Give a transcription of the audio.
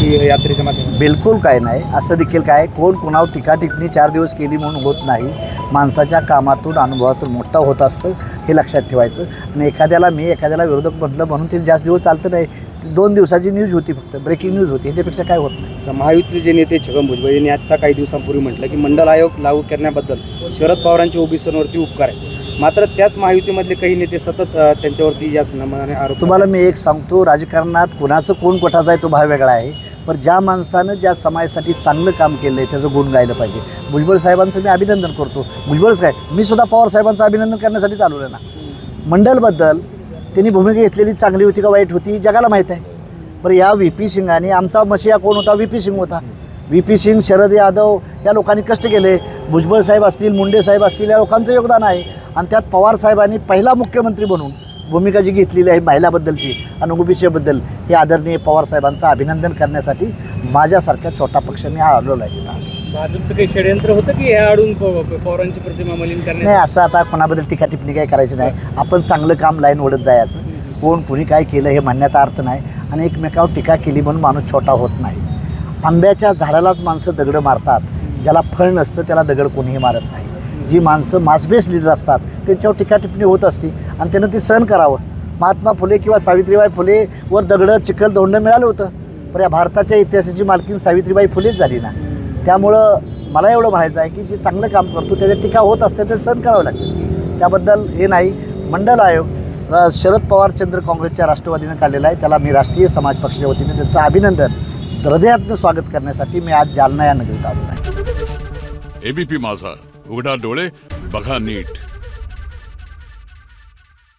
की यात्रेच्या माध्यमातून? बिलकुल काय नाही, असं देखील काय कोण कोणावर टीका टिप्पणी 4 दिवस केली म्हणून होत नाही. माणसाच्या कामातून अनुभवातून मोठा होत असतं हे लक्षात ठेवायचं. आणि एखाद्याला विरोधक म्हटलं म्हणून ते जास्त दिवस चालतं नाही. 2 दिवसाची न्यूज होती, फक्त ब्रेकिंग न्यूज होती, ह्याच्यापेक्षा काय होत नाही. तर महायुतीचे जे नेते छगन भुजबळ यांनी आत्ता काही दिवसांपूर्वी म्हटलं की मंडल आयोग लागू करण्याबद्दल शरद पवारांचे ओबीसींवरती उपकार आहे. मात्र त्याच महायुतीमधले काही नेते सतत त्यांच्यावरती या संदर्भाने आरोप. तुम्हाला मी एक सांगतो, राजकारणात कोणाचं कोण कोठाचा आहे तो भाग वेगळा आहे, पण ज्या माणसानं ज्या समाजासाठी चांगलं काम केलं आहे त्याचं गुण गायलं पाहिजे. भुजबळ साहेबांचं मी अभिनंदन करतो. भुजबळच काय, मी सुद्धा पवार साहेबांचं अभिनंदन करण्यासाठी चालू आहे ना. मंडलबद्दल त्यांनी भूमिका घेतलेली चांगली होती का वाईट होती जगाला माहीत आहे. बरं, या व्ही.पी. सिंगाने आमचा मशिया कोण होता? व्ही.पी. सिंग होता. व्ही.पी. सिंग, शरद यादव या लोकांनी कष्ट केले. भुजबळ साहेब असतील, मुंडे साहेब असतील, या लोकांचं योगदान आहे. आणि त्यात पवार साहेबांनी पहिला मुख्यमंत्री बनून भूमिका जी घेतलेली आहे महिलाबद्दलची आणि ओबीसीबद्दल, हे आदरणीय पवार साहेबांचं अभिनंदन करण्यासाठी माझ्यासारख्या छोटा पक्ष मी आलेलो आहे तिथं. भाजपचं काही षडयंत्र होतं की ह्या आडून पवारांची प्रतिमा मलिन करणे? नाही, असं आता कोणाबद्दल टीका टिप्पणी काही करायची नाही. आपण चांगलं काम लाईन ओढत जायचं. कोण कुणी काय केलं हे म्हणण्याचा अर्थ नाही. आणि एकमेकावर टीका केली म्हणून माणूस छोटा होत नाही. आंब्याच्या झाडालाच माणसं दगडं मारतात, ज्याला फळ नसतं त्याला दगड कोणीही मारत नाही. जी माणसं मास-बेस लीडर असतात त्यांच्यावर टीका टिप्पणी होत असते आणि त्यानं ती सहन करावं. महात्मा फुले किंवा सावित्रीबाई फुलेवर दगडं चिखल धोंड मिळालं होतं, पण या भारताच्या इतिहासाची मालकीण सावित्रीबाई फुलेच झाली ना. त्यामुळं मला एवढं म्हणायचं आहे की जे चांगलं काम करतो त्याच्या टीका होत असते ते सहन करावं लागतं. त्याबद्दल हे नाही. मंडल आयोग शरद पवार चंद्र काँग्रेसच्या राष्ट्रवादीनं काढलेला आहे. त्याला मी राष्ट्रीय समाज पक्षाच्या वतीने त्यांचं अभिनंदन हृदयातून स्वागत करण्यासाठी मी आज जालना या नगरीत आलो आहे. एबीपी माझा, उघडा डोळे बघा नीट.